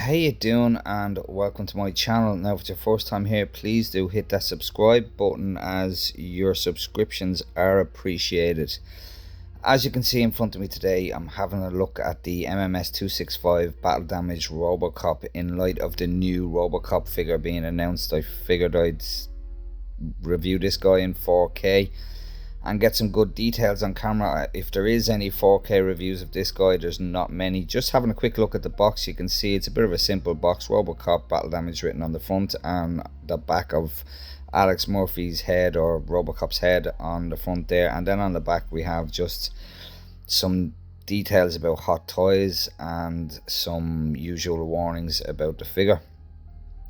How you doing, and welcome to my channel. Now if it's your first time here, please do hit that subscribe button, as your subscriptions are appreciated. As you can see in front of me today, I'm having a look at the MMS 265 Battle Damage Robocop in light of the new Robocop figure being announced. I figured I'd review this guy in 4K and get some good details on camera. If there is any 4K reviews of this guy, there's not many. Just having a quick look at the box, you can see it's a bit of a simple box. Robocop Battle Damage written on the front, and the back of Alex Murphy's head, or Robocop's head, on the front there. And then on the back we have just some details about Hot Toys and some usual warnings about the figure.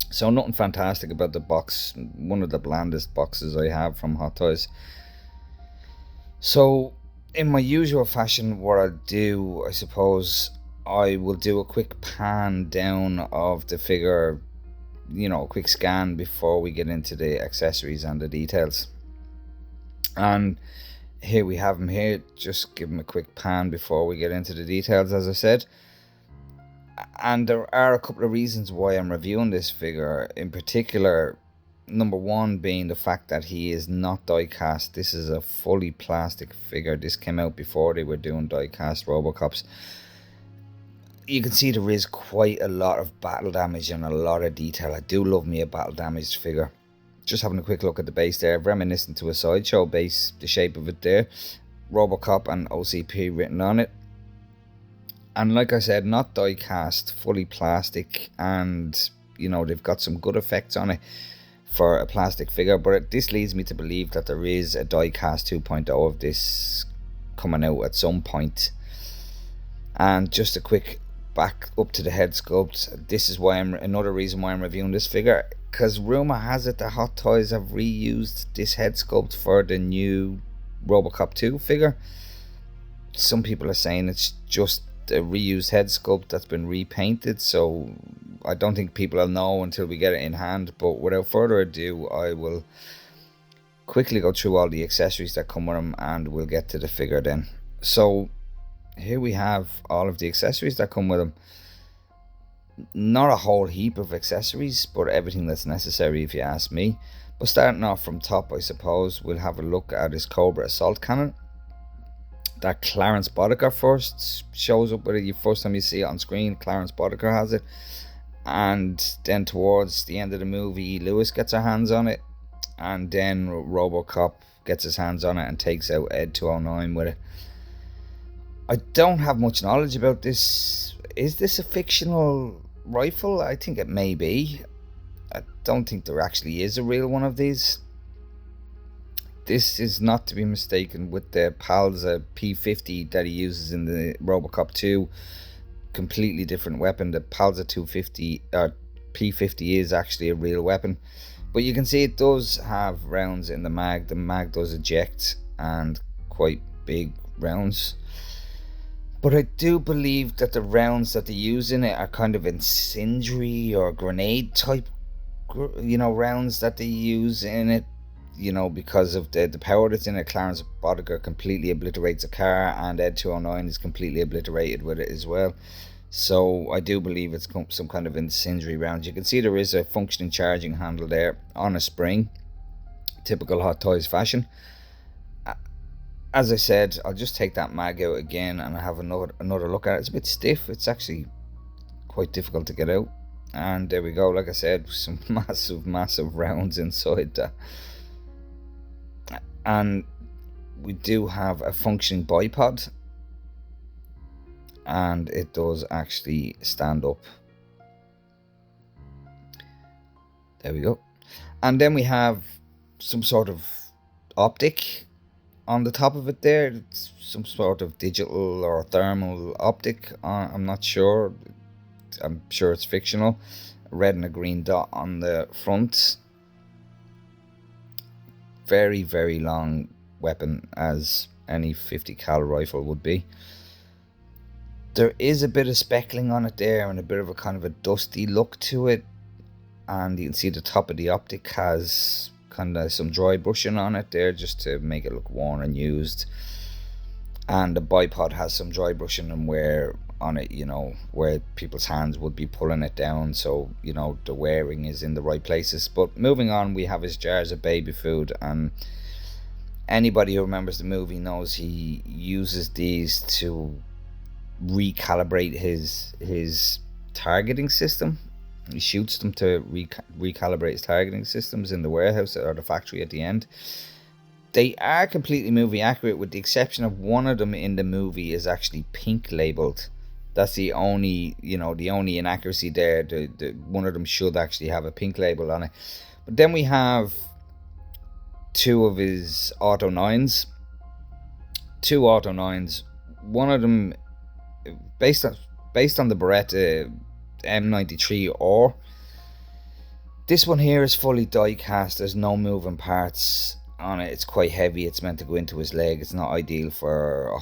So nothing fantastic about the box. One of the blandest boxes I have from Hot Toys. So in my usual fashion, what I'll do, I suppose, I will do a quick pan down of the figure, a quick scan before we get into the accessories and the details. And here we have him here. Just give him a quick pan before we get into the details, as I said. And there are a couple of reasons why I'm reviewing this figure in particular. Number one being the fact that he is not die cast. This is a fully plastic figure. This came out before they were doing die cast Robocops. You can see there is quite a lot of battle damage and a lot of detail. I do love me a battle damaged figure. Just having a quick look at the base there, reminiscent to a Sideshow base, the shape of it there. Robocop and OCP written on it. And like I said, not die cast, fully plastic, and they've got some good effects on it for a plastic figure. But this leads me to believe that there is a die cast 2.0 of this coming out at some point. And just a quick back up to the head sculpt. This is why another reason why I'm reviewing this figure, because rumor has it that Hot Toys have reused this head sculpt for the new Robocop 2 figure. Some people are saying it's just a reused head sculpt that's been repainted, so I don't think people will know until we get it in hand. But without further ado, I will quickly go through all the accessories that come with him, and we'll get to the figure then. So here we have all of the accessories that come with him. Not a whole heap of accessories, but everything that's necessary if you ask me. But starting off from top, I suppose, we'll have a look at his Cobra Assault Cannon. That Clarence Boddicker first shows up with it. The first time you see it on screen, Clarence Boddicker has it. And then towards the end of the movie, Lewis gets her hands on it. And then Robocop gets his hands on it and takes out Ed 209 with it. I don't have much knowledge about this. Is this a fictional rifle? I think it may be. I don't think there actually is a real one of these. This is not to be mistaken with the Palza P50 that he uses in the Robocop 2. Completely different weapon. The Palza 250 or P50 is actually a real weapon. But you can see it does have rounds in the mag. The mag does eject, and quite big rounds. But I do believe that the rounds that they use in it are kind of incendiary or grenade type, rounds that they use in it. Because of the power that's in it. Clarence Boddicker completely obliterates a car, and Ed 209 is completely obliterated with it as well. So I do believe it's some kind of incendiary rounds. You can see there is a functioning charging handle there on a spring, typical Hot Toys fashion. As I said, I'll just take that mag out again and have another look at it. It's a bit stiff. It's actually quite difficult to get out. And there we go. Like I said, some massive rounds inside that. And we do have a functioning bipod, and it does actually stand up. There we go. And then we have some sort of optic on the top of it there. It's some sort of digital or thermal optic. I'm not sure. I'm sure it's fictional. A red and a green dot on the front. Very, very long weapon, as any 50 cal rifle would be. There is a bit of speckling on it there, and a bit of a kind of a dusty look to it. And you can see the top of the optic has kind of some dry brushing on it there, just to make it look worn and used. And the bipod has some dry brushing and wear on it, where people's hands would be pulling it down, so the wearing is in the right places. But moving on, we have his jars of baby food, and anybody who remembers the movie knows he uses these to recalibrate his targeting system. He shoots them to recalibrate his targeting systems in the warehouse or the factory at the end. They are completely movie accurate, with the exception of one of them in the movie is actually pink labeled. That's the only inaccuracy there. The one of them should actually have a pink label on it. But then we have two of his Auto 9s. Two Auto 9s. One of them based on the Beretta M93R. This one here is fully die cast. There's no moving parts on it. It's quite heavy. It's meant to go into his leg. It's not ideal for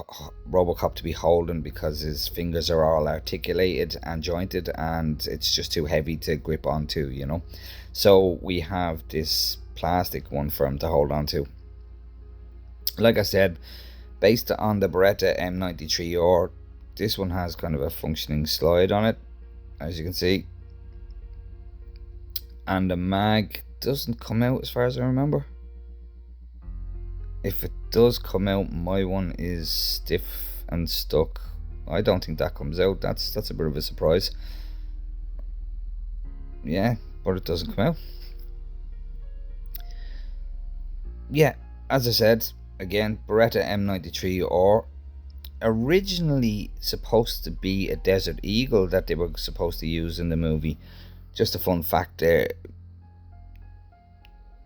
Robocop to be holding because his fingers are all articulated and jointed, and it's just too heavy to grip onto, So we have this plastic one for him to hold on to. Like I said, based on the Beretta M93R, this one has kind of a functioning slide on it, as you can see. And the mag doesn't come out as far as I remember. If it does come out, my one is stiff and stuck. I don't think that comes out. That's a bit of a surprise. Yeah, but it doesn't come out. Yeah, as I said, again, Beretta M93R, originally supposed to be a Desert Eagle that they were supposed to use in the movie. Just a fun fact there.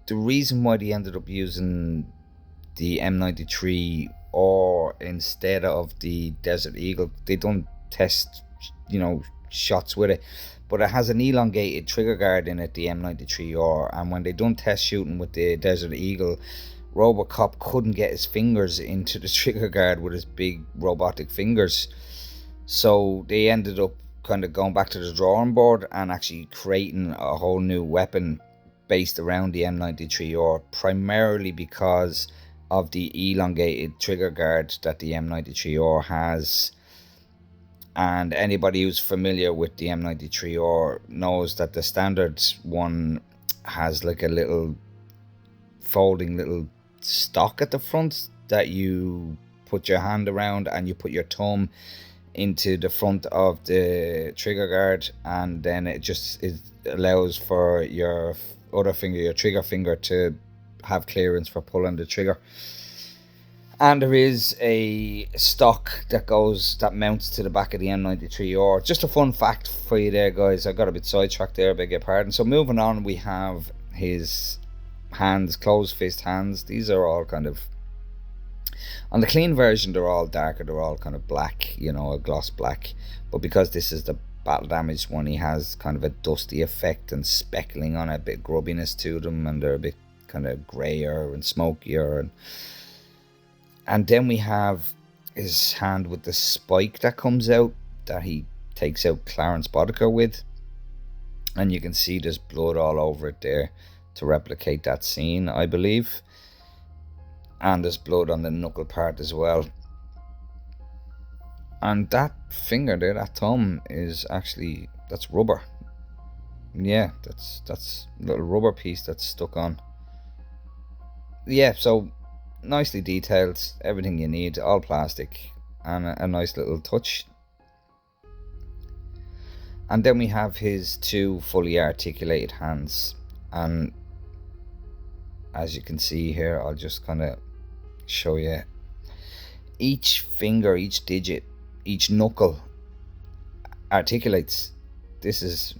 The reason why they ended up using the M93R instead of the Desert Eagle, they don't test shots with it, but it has an elongated trigger guard in it, the M93R, and when they done test shooting with the Desert Eagle, Robocop couldn't get his fingers into the trigger guard with his big robotic fingers, so they ended up kind of going back to the drawing board and actually creating a whole new weapon based around the M93R, primarily because of the elongated trigger guard that the M93R has. And anybody who's familiar with the M93R knows that the standard one has like a little folding little stock at the front that you put your hand around, and you put your thumb into the front of the trigger guard, and then it allows for your other finger, your trigger finger, to have clearance for pulling the trigger. And there is a stock that mounts to the back of the M93R. Just a fun fact for you there, guys. I got a bit sidetracked there, beg your pardon. So moving on, we have his hands, closed fist hands. These are all kind of, on the clean version, they're all darker. They're all kind of black, a gloss black. But because this is the battle damaged one, he has kind of a dusty effect and speckling on it, a bit grubbiness to them, and they're a bit kind of grayer and smokier. And then we have his hand with the spike that comes out, that he takes out Clarence Boddicker with, and you can see there's blood all over it there to replicate that scene, I believe. And there's blood on the knuckle part as well. And that finger there, that thumb, is actually, that's rubber. Yeah, that's a little rubber piece that's stuck on. Yeah, so nicely detailed, everything you need, all plastic, and a nice little touch. And then we have his two fully articulated hands, and as you can see here, I'll just kind of show you. Each finger, each digit, each knuckle articulates. This is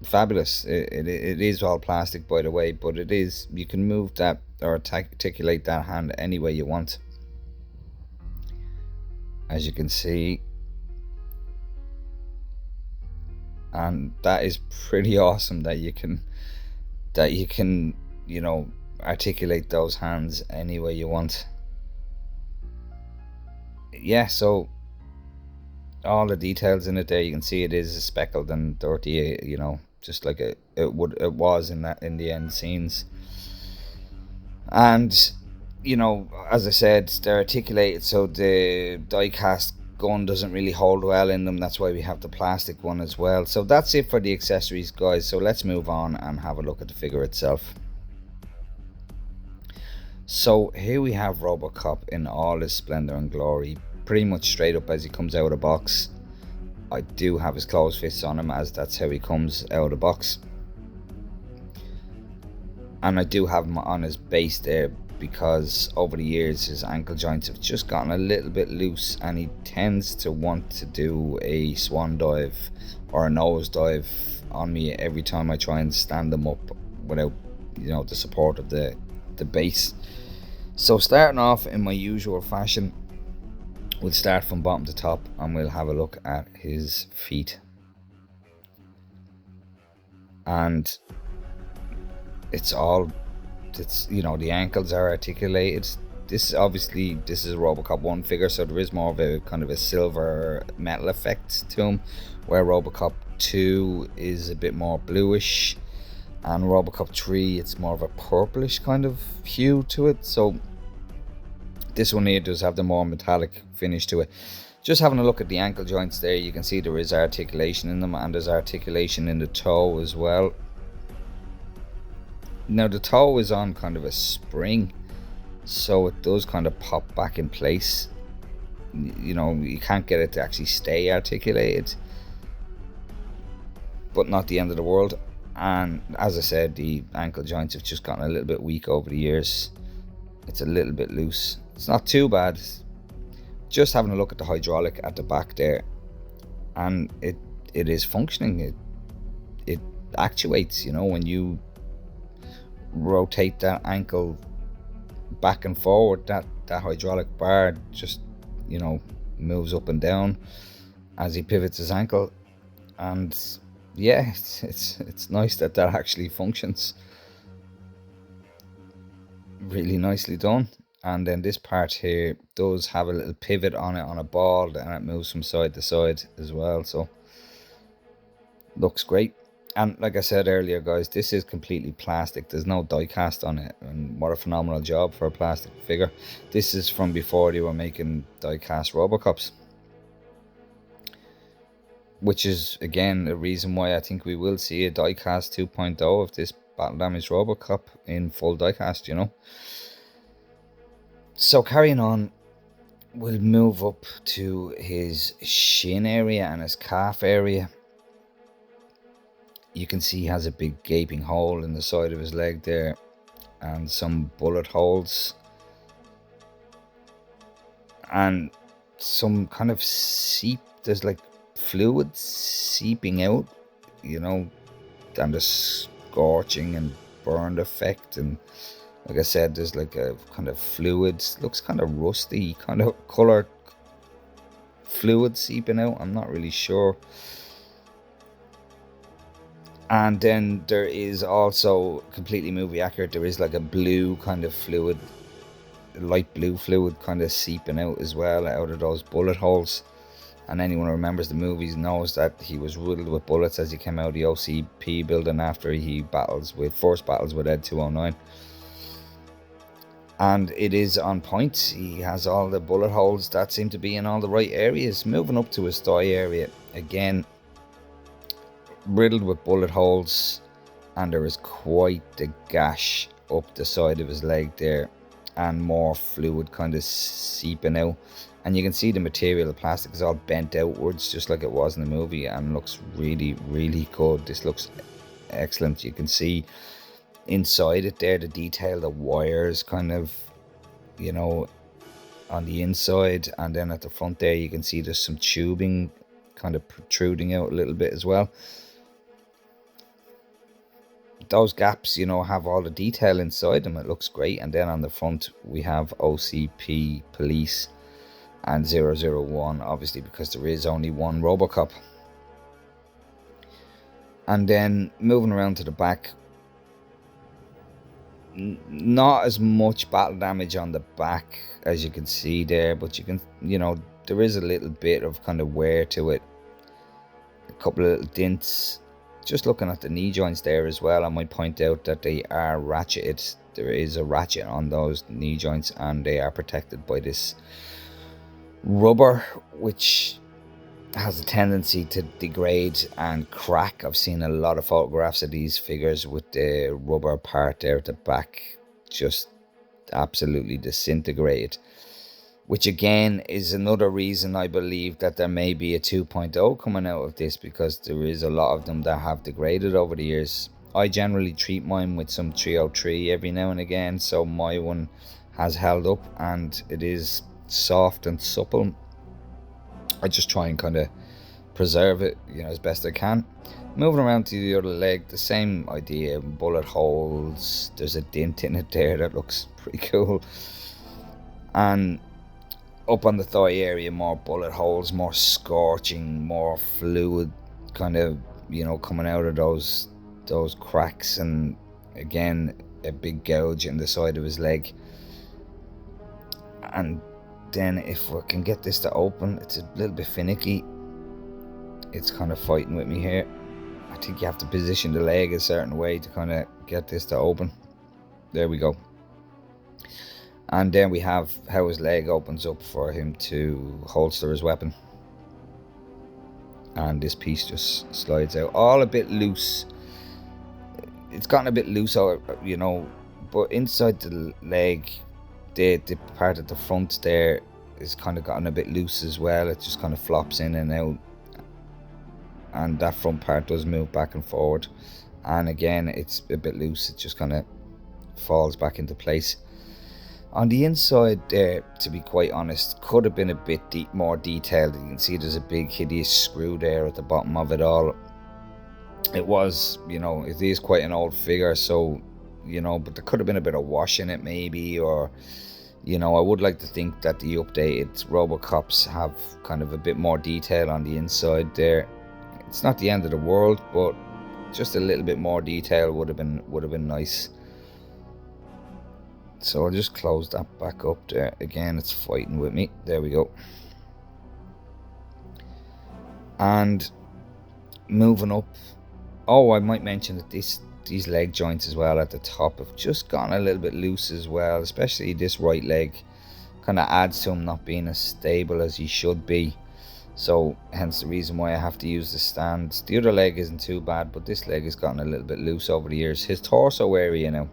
fabulous. It is all plastic, by the way, but it is, you can move that or articulate that hand any way you want, as you can see. And that is pretty awesome that you can articulate those hands any way you want. Yeah, so all the details in it there, you can see it is speckled and dirty, just like it was in the end scenes. And as I said, they're articulated, so the die cast gun doesn't really hold well in them. That's why we have the plastic one as well. So that's it for the accessories, guys. So let's move on and have a look at the figure itself. So here we have Robocop in all his splendor and glory, pretty much straight up as he comes out of the box. I do have his clothes fits on him, as that's how he comes out of the box. And I do have him on his base there, because over the years his ankle joints have just gotten a little bit loose, and he tends to want to do a swan dive or a nose dive on me every time I try and stand him up without, you know, the support of the base. So starting off in my usual fashion, we'll start from bottom to top and we'll have a look at his feet. And it's you know, the ankles are articulated. This is a Robocop 1 figure, so there is more of a kind of a silver metal effect to him, where Robocop 2 is a bit more bluish, and Robocop 3 it's more of a purplish kind of hue to it. So this one here does have the more metallic finish to it. Just having a look at the ankle joints there, you can see there is articulation in them, and there's articulation in the toe as well. Now the toe is on kind of a spring, so it does kind of pop back in place. You know, you can't get it to actually stay articulated, but not the end of the world. And as I said, the ankle joints have just gotten a little bit weak over the years. It's a little bit loose. It's not too bad. Just having a look at the hydraulic at the back there, and it is functioning. It actuates, you know, when you rotate that ankle back and forward, that hydraulic bar just, you know, moves up and down as he pivots his ankle. And yeah, it's nice that actually functions. Really nicely done. And then this part here does have a little pivot on it, on a ball, and it moves from side to side as well, so looks great. And like I said earlier, guys, this is completely plastic. There's no die cast on it, and what a phenomenal job for a plastic figure. This is from before they were making die cast Robocops, which is again a reason why I think we will see a die cast 2.0 of this Battle Damage Robocop in full die cast, you know. So carrying on, we'll move up to his shin area and his calf area. You can see he has a big gaping hole in the side of his leg there, and some bullet holes, and some kind of there's like fluid seeping out, you know, and the scorching and burned effect. And like I said, there's like a kind of fluid, looks kind of rusty, kind of colored fluid seeping out. I'm not really sure. And then there is also, completely movie accurate, there is like a blue kind of fluid, light blue fluid kind of seeping out as well out of those bullet holes. And anyone who remembers the movies knows that he was riddled with bullets as he came out of the OCP building after he first battles with Ed 209. And it is on point. He has all the bullet holes that seem to be in all the right areas. Moving up to his thigh area, again, riddled with bullet holes, and there is quite the gash up the side of his leg there, and more fluid kind of seeping out. And you can see the material, the plastic is all bent outwards just like it was in the movie, and looks really, really good. This looks excellent. You can see inside it there, the detail, the wires kind of, you know, on the inside, and then at the front there you can see there's some tubing kind of protruding out a little bit as well. Those gaps, you know, have all the detail inside them. It looks great. And then on the front we have OCP Police and 001, obviously, because there is only one Robocop. And then moving around to the back, not as much battle damage on the back as you can see there, but you can, you know, there is a little bit of kind of wear to it, a couple of little dents. Just looking at the knee joints there as well, I might point out that they are ratcheted. There is a ratchet on those knee joints, and they are protected by this rubber, which has a tendency to degrade and crack. I've seen a lot of photographs of these figures with the rubber part there at the back just absolutely disintegrated, which again is another reason I believe that there may be a 2.0 coming out of this, because there is a lot of them that have degraded over the years. I generally treat mine with some 303 every now and again, so my one has held up and it is soft and supple. I just try and kind of preserve it, as best I can. Moving around to the other leg, the same idea, bullet holes, there's a dent in it there that looks pretty cool. And up on the thigh area, more bullet holes, more scorching, more fluid kind of, coming out of those cracks, and again, a big gouge in the side of his leg. And then if we can get this to open, it's a little bit finicky. It's kind of fighting with me here. I think you have to position the leg a certain way to kind of get this to open. There we go. And then we have how his leg opens up for him to holster his weapon. And this piece just slides out, all a bit loose. It's gotten a bit loose, but inside the leg, the part at the front there is kind of gotten a bit loose as well. It just kind of flops in and out. And that front part does move back and forward, and again it's a bit loose. It just kind of falls back into place. On the inside there, to be quite honest, could have been a bit more detailed. You can see there's a big hideous screw there at the bottom of it all. It was, it is quite an old figure, so but there could have been a bit of wash in it maybe, or I would like to think that the updated Robocops have kind of a bit more detail on the inside there. It's not the end of the world, but just a little bit more detail would have been nice. So I'll just close that back up there. Again, it's fighting with me. There we go. And moving up. Oh, I might mention that these leg joints as well at the top have just gone a little bit loose as well, especially this right leg. Kind of adds to him not being as stable as he should be. So hence the reason why I have to use the stand. The other leg isn't too bad, but this leg has gotten a little bit loose over the years. His torso area now,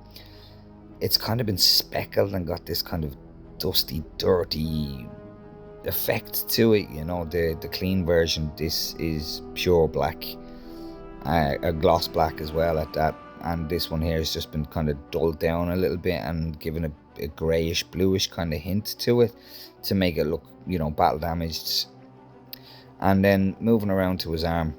it's kind of been speckled and got this kind of dusty, dirty effect to it. The clean version, this is pure black, a gloss black as well at that. And this one here has just been kind of dulled down a little bit and given a greyish, bluish kind of hint to it to make it look, battle damaged. And then moving around to his arm,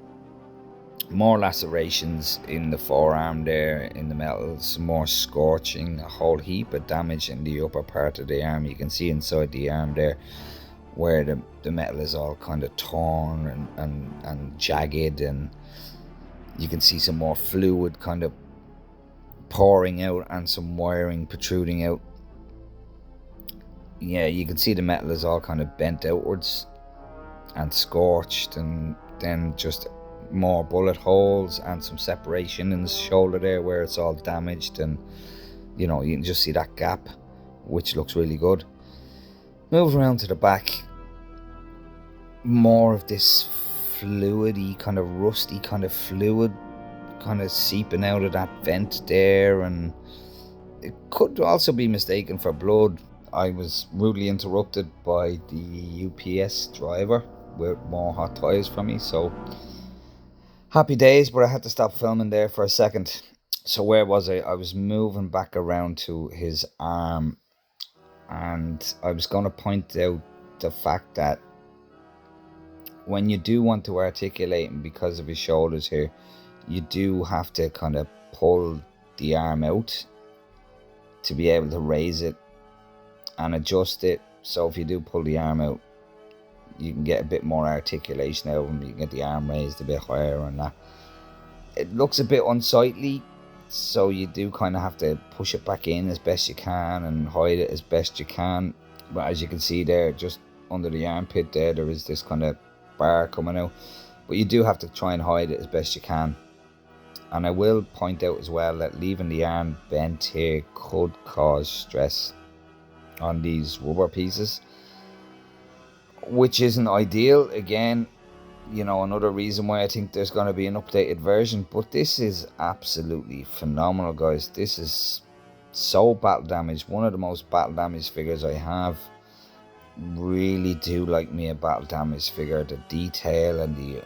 more lacerations in the forearm there in the metal, some more scorching, a whole heap of damage in the upper part of the arm. You can see inside the arm there where the metal is all kind of torn and jagged, and you can see some more fluid kind of pouring out and some wiring protruding out. Yeah, you can see the metal is all kind of bent outwards and scorched, and then just more bullet holes and some separation in the shoulder there where it's all damaged, and you can just see that gap, which looks really good. Move around to the back, more of this fluidy kind of rusty kind of fluid kind of seeping out of that vent there, and it could also be mistaken for blood. I was rudely interrupted by the UPS driver with more hot toys from me, so happy days, but I had to stop filming there for a second. So where was I? I was moving back around to his arm, and I was going to point out the fact that when you do want to articulate him because of his shoulders here, you do have to kind of pull the arm out to be able to raise it and adjust it. So if you do pull the arm out, you can get a bit more articulation out of him. You can get the arm raised a bit higher, and that it looks a bit unsightly, so you do kind of have to push it back in as best you can and hide it as best you can. But as you can see there, just under the armpit there is this kind of bar coming out, but you do have to try and hide it as best you can. And I will point out as well that leaving the arm bent here could cause stress on these rubber pieces, which isn't ideal. Again, another reason why I think there's going to be an updated version. But this is absolutely phenomenal, guys. This is so battle damaged. One of the most battle damaged figures I have. Really do like me a battle damaged figure. The detail and the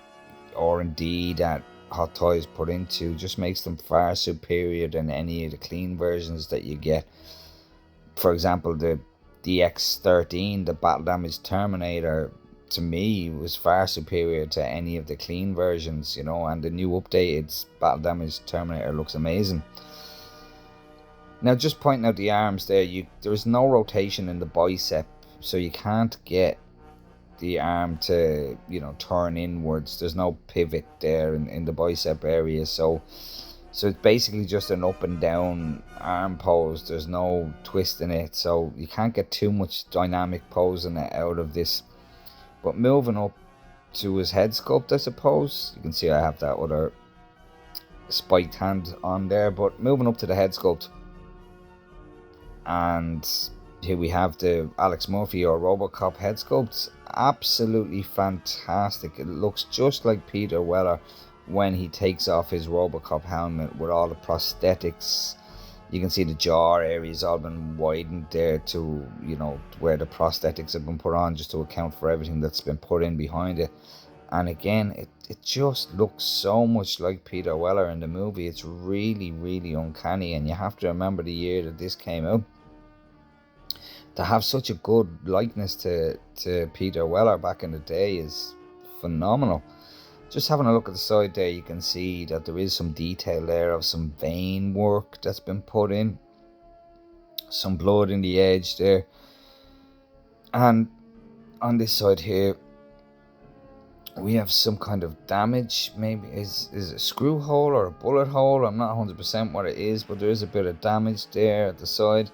R&D that Hot Toys put into just makes them far superior than any of the clean versions that you get. For example, the DX13, the battle damaged Terminator, to me was far superior to any of the clean versions, and the new updated battle damaged Terminator looks amazing. Now, just pointing out the arms there, there's no rotation in the bicep, so you can't get the arm to turn inwards. There's no pivot there in the bicep area, so it's basically just an up and down arm pose. There's no twist in it, so you can't get too much dynamic posing out of this. But moving up to his head sculpt, I suppose you can see I have that other spiked hand on there, but moving up to the head sculpt, and here we have the Alex Murphy or RoboCop head sculpts. Absolutely fantastic. It looks just like Peter Weller when he takes off his RoboCop helmet with all the prosthetics. You can see the jaw area's all been widened there to, where the prosthetics have been put on, just to account for everything that's been put in behind it. And again, it just looks so much like Peter Weller in the movie. It's really, really uncanny, and you have to remember the year that this came out. To have such a good likeness to Peter Weller back in the day is phenomenal. Just having a look at the side there, you can see that there is some detail there of some vein work that's been put in. Some blood in the edge there. And on this side here, we have some kind of damage. Maybe is a screw hole or a bullet hole. I'm not 100% what it is, but there is a bit of damage there at the side.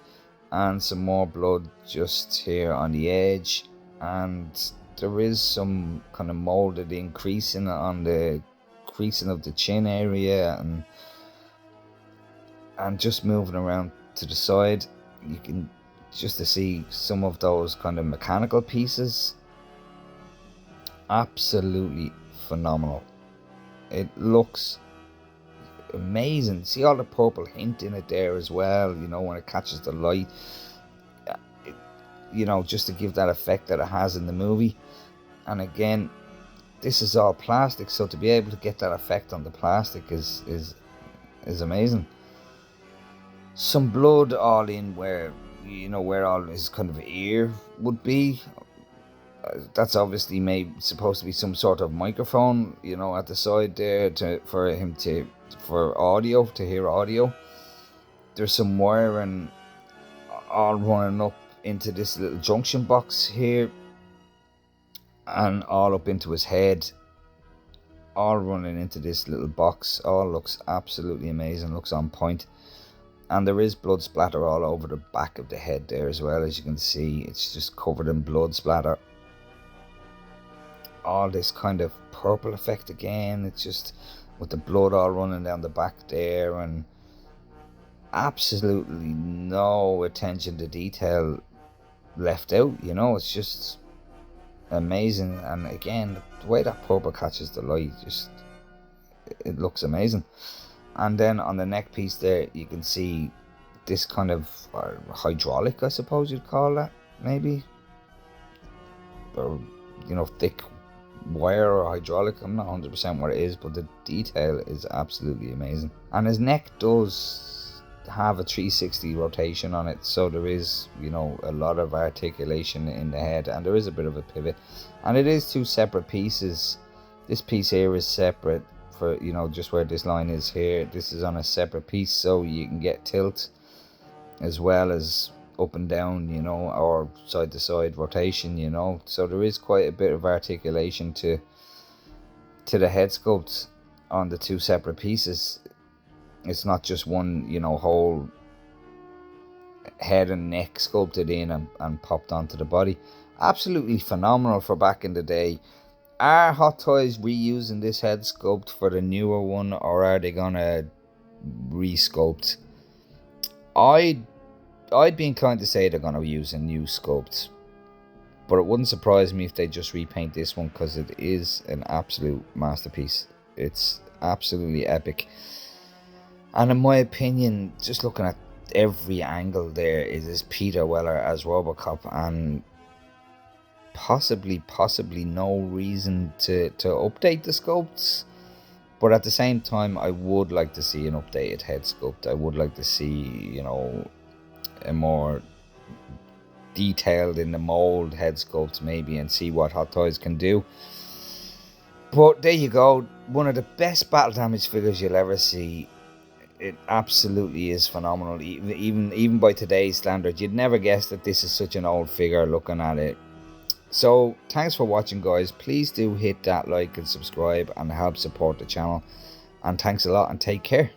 And some more blood just here on the edge, and there is some kind of molded in creasing on the creasing of the chin area, and just moving around to the side, you can just to see some of those kind of mechanical pieces. Absolutely phenomenal. It looks amazing. See all the purple hint in it there as well, when it catches the light, just to give that effect that it has in the movie. And again, this is all plastic, so to be able to get that effect on the plastic is amazing. Some blood all in where all his kind of ear would be. That's obviously supposed to be some sort of microphone, at the side there for audio, to hear audio. There's some wiring all running up into this little junction box here, and all up into his head, all running into this little box. All looks absolutely amazing, looks on point. And there is blood splatter all over the back of the head there as well. As you can see, it's just covered in blood splatter. All this kind of purple effect again, it's just with the blood all running down the back there, and absolutely no attention to detail left out. It's just amazing. And again, the way that purple catches the light, it looks amazing. And then on the neck piece there, you can see this kind of hydraulic, I suppose you'd call that, maybe, or thick wire or hydraulic. I'm not 100% what it is, but the detail is absolutely amazing. And his neck does have a 360 rotation on it, so there is a lot of articulation in the head, and there is a bit of a pivot, and it is two separate pieces. This piece here is separate for just where this line is here. This is on a separate piece, so you can get tilt as well as up and down, or side to side rotation, so there is quite a bit of articulation to the head sculpt on the two separate pieces. It's not just one, whole head and neck sculpted in and popped onto the body. Absolutely phenomenal for back in the day. Are Hot Toys reusing this head sculpt for the newer one, or are they gonna re-sculpt? I'd be inclined to say they're gonna use a new sculpt. But it wouldn't surprise me if they just repaint this one, because it is an absolute masterpiece. It's absolutely epic. And in my opinion, just looking at every angle, there is Peter Weller as Robocop, and possibly no reason to update the sculpts. But at the same time, I would like to see an updated head sculpt. I would like to see, a more detailed in the mold head sculpt maybe, and see what Hot Toys can do. But there you go, one of the best battle damage figures you'll ever see. It absolutely is phenomenal. Even by today's standards, you'd never guess that this is such an old figure looking at it. So thanks for watching, guys. Please do hit that like and subscribe and help support the channel. And thanks a lot, and take care.